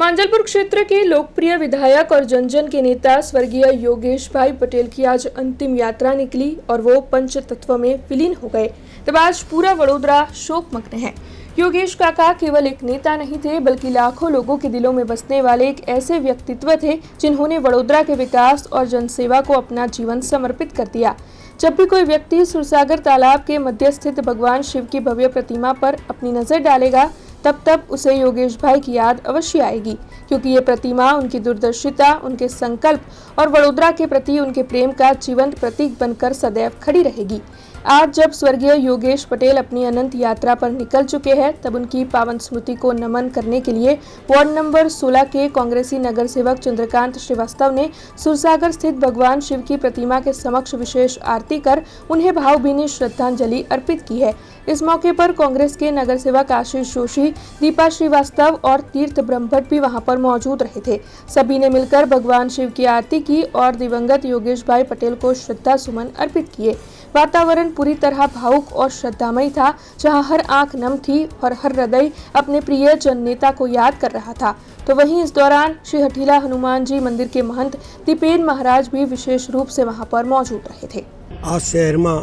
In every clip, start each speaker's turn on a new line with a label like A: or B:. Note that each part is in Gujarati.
A: मांजलपुर क्षेत्र के लोकप्रिय विधायक और जन जन के नेता स्वर्गीय योगेश भाई पटेल की आज अंतिम यात्रा निकली और वो पंचतत्व में विलीन हो गए। तब आज पूरा वडोदरा शोकमग्न है। योगेश काका केवल एक नेता नहीं थे, बल्कि लाखों लोगों के दिलों में बसने वाले एक ऐसे व्यक्तित्व थे जिन्होंने वडोदरा के विकास और जनसेवा को अपना जीवन समर्पित कर दिया। जब भी कोई व्यक्ति सुरसागर तालाब के मध्य स्थित भगवान शिव की भव्य प्रतिमा पर अपनी नजर डालेगा, तब उसे योगेश भाई की याद अवश्य आएगी, क्योंकि ये प्रतिमा उनकी दूरदर्शिता, उनके संकल्प और वडोदरा के प्रति उनके प्रेम का जीवंत प्रतीक बनकर सदैव खड़ी रहेगी। आज जब स्वर्गीय योगेश पटेल अपनी अनंत यात्रा पर निकल चुके हैं, तब उनकी पावन स्मृति को नमन करने के लिए वार्ड नंबर 16 के कांग्रेसी नगर सेवक चंद्रकांत श्रीवास्तव ने सुरसागर स्थित भगवान शिव की प्रतिमा के समक्ष विशेष आरती कर उन्हें भावभीनी श्रद्धांजलि अर्पित की है। इस मौके पर कांग्रेस के नगर सेवक आशीष जोशी, दीपा श्रीवास्तव और तीर्थ ब्रह्मभट्ट भी वहां पर मौजूद रहे थे। सभी ने मिलकर भगवान शिव की आरती की और दिवंगत योगेश भाई पटेल को श्रद्धा सुमन अर्पित किए। वातावरण पूरी तरह भावुक और श्रद्धामयी था, जहां हर आंख नम थी और हर हृदय अपने प्रिय जन नेता को याद कर रहा था। तो वहीं इस दौरान श्री हठीला हनुमान जी मंदिर के महंत दीपेन महाराज भी विशेष रूप से वहां पर मौजूद रहे थे।
B: आज शहर में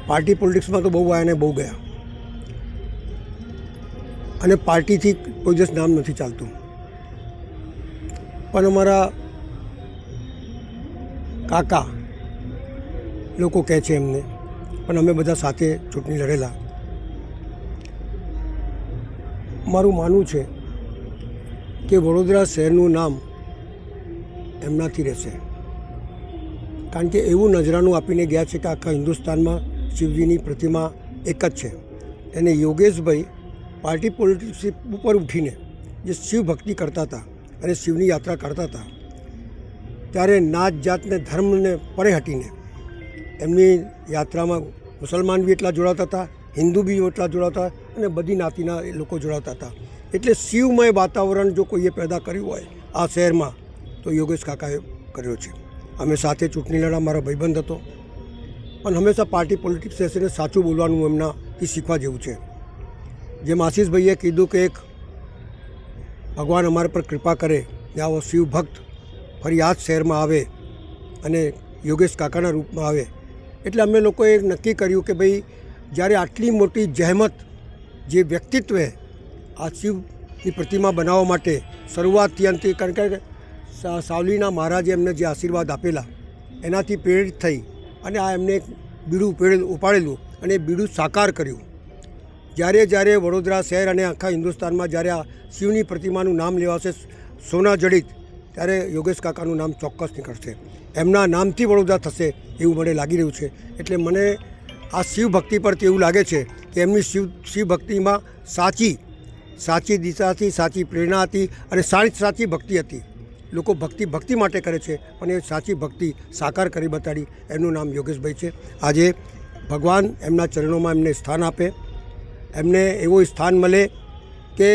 B: पार्टी पॉलिटिक्स में तो बहु आया ने बहु गया અને પાર્ટીથી કોઈ દિવસ નામ નથી ચાલતું, પણ અમારા કાકા લોકો કહે છે એમને, પણ અમે બધા સાથે ચૂંટણી લડેલા। મારું માનવું છે કે વડોદરા શહેરનું નામ એમનાથી રહેશે, કારણ કે એવું નજરાનું આપીને ગયા છે કે આખા હિન્દુસ્તાનમાં શિવજીની પ્રતિમા એક જ છે। એને યોગેશભાઈ પાર્ટી પોલિટિક્સ ઉપર ઉઠીને જે શિવ ભક્તિ કરતા હતા અને શિવની યાત્રા કરતા હતા, ત્યારે નાત જાતને ધર્મને પરે હટીને એમની યાત્રામાં મુસલમાન બી એટલા જોડાતા હતા, હિન્દુ બી એટલા જોડાતા અને બધી નાતીના લોકો જોડાતા હતા। એટલે શિવમય વાતાવરણ જો કોઈએ પેદા કર્યું હોય આ શહેરમાં તો યોગેશ કાકાએ કર્યો છે। અમે સાથે ચૂંટણી લડ્યા, મારો ભાઈબંધ હતો, પણ હંમેશા પાર્ટી પોલિટિક્સ બેસીને સાચું બોલવાનું એમનાથી શીખવા જેવું છે। જેમ આશીષભાઈએ કીધું કે એક ભગવાન અમારા પર કૃપા કરે ને આવો શિવ ભક્ત ફરી આ જ શહેરમાં આવે અને યોગેશ કાકાના રૂપમાં આવે, એટલે અમે લોકોએ નક્કી કર્યું કે ભાઈ જ્યારે આટલી મોટી જહેમત જે વ્યક્તિત્વે આ શિવની પ્રતિમા બનાવવા માટે શરૂઆતથી અંતે, કારણ કે સાવલીના મહારાજે એમને જે આશીર્વાદ આપેલા એનાથી પ્રેરિત થઈ અને આ એમને એક બીડું ઉપાડેલું અને બીડું સાકાર કર્યું। જ્યારે જ્યારે વડોદરા શહેર અને આખા હિન્દુસ્તાનમાં જ્યારે આ શિવની પ્રતિમાનું નામ લેવાશે સોના જડિત, ત્યારે યોગેશ કાકાનું નામ ચોક્કસ નીકળશે, એમના નામથી વડોદરા થશે એવું મને લાગી રહ્યું છે। એટલે મને આ શિવ ભક્તિ પરથી એવું લાગે છે કે એમની શિવ ભક્તિમાં સાચી દિશાથી સાચી પ્રેરણા હતી અને સાચી ભક્તિ હતી। લોકો ભક્તિ માટે કરે છે, પણ એ સાચી ભક્તિ સાકાર કરી બતાડી। એમનું નામ યોગેશભાઈ છે। આજે ભગવાન એમના ચરણોમાં એમને સ્થાન આપે, એમને એવો સ્થાન મળે કે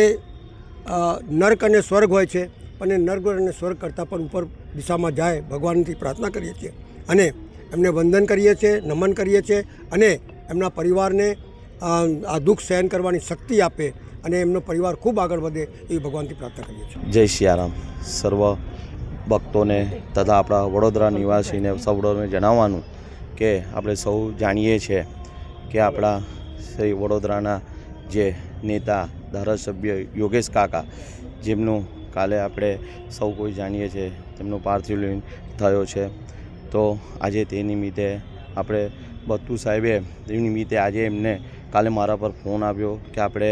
B: નર્ક અને સ્વર્ગ હોય છે, પણ એ નર્ક અને સ્વર્ગ કરતાં પણ ઉપર દિશામાં જાય, ભગવાનથી પ્રાર્થના કરીએ છીએ અને એમને વંદન કરીએ છીએ, નમન કરીએ છીએ અને એમના પરિવારને આ દુઃખ સહન કરવાની શક્તિ આપે અને એમનો પરિવાર ખૂબ આગળ વધે એવી ભગવાનથી પ્રાર્થના કરીએ છીએ।
C: જય સિયારામ। સર્વ ભક્તોને તથા આપણા વડોદરા નિવાસીને સૌને જણાવવાનું કે આપણે સૌ જાણીએ છીએ કે આપણા શ્રી વડોદરાના જે નેતા ધારાસભ્ય યોગેશ કાકા, જેમનું કાલે આપણે સૌ કોઈ જાણીએ છીએ તેમનો પાર્થિવ થયો છે, તો આજે તે નિમિત્તે આપણે બત્તુ સાહેબે એ નિમિત્તે આજે એમને કાલે મારા પર ફોન આવ્યો કે આપણે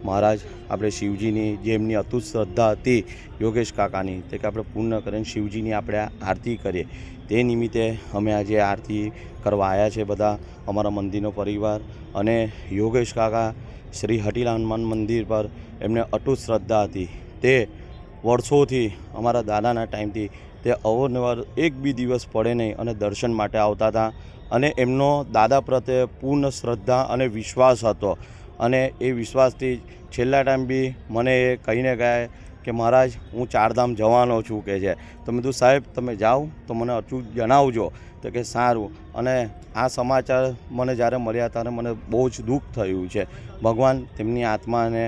C: મહારાજ આપણે શિવજીની જે એમની અતૂટ શ્રદ્ધા હતી યોગેશ કાકાની, તે કે આપણે પૂર્ણ કરીને શિવજીની આપણે આરતી કરીએ। તે નિમિત્તે અમે આજે આરતી કરવા આવ્યા છે બધા, અમારા મંદિરનો પરિવાર અને યોગેશ કાકા શ્રી હઠીલા હનુમાન મંદિર પર એમને અતૂટ શ્રદ્ધા હતી। તે વર્ષોથી અમારા દાદાના ટાઈમથી તે અવારનવાર એક બી દિવસ પડે નહીં અને દર્શન માટે આવતા હતા અને એમનો દાદા પ્રત્યે પૂર્ણ શ્રદ્ધા અને વિશ્વાસ હતો અને એ વિશ્વાસથી છેલ્લા ટાઈમ બી મને એ કહીને ગયા કે મહારાજ હું ચારધામ જવાનો છું કે છે, તો મેં કીધું સાહેબ તમે જાઓ તો મને અચૂક જણાવજો, તો કે સારું। અને આ સમાચાર મને જ્યારે મળ્યા ત્યારે મને બહુ જ દુઃખ થયું છે। ભગવાન તેમની આત્માને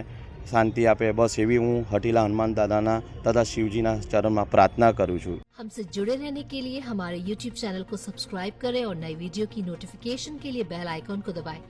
C: શાંતિ આપે, બસ એવી હું હઠીલા હનુમાન દાદાના તથા શિવજીના ચરણમાં પ્રાર્થના કરું છું.
D: हमसे जुड़े रहने के लिए हमारे YouTube चैनल को सब्सक्राइब करें और नई वीडियो की नोटिफिकेशन के लिए बेल आइकॉन को दबाएं.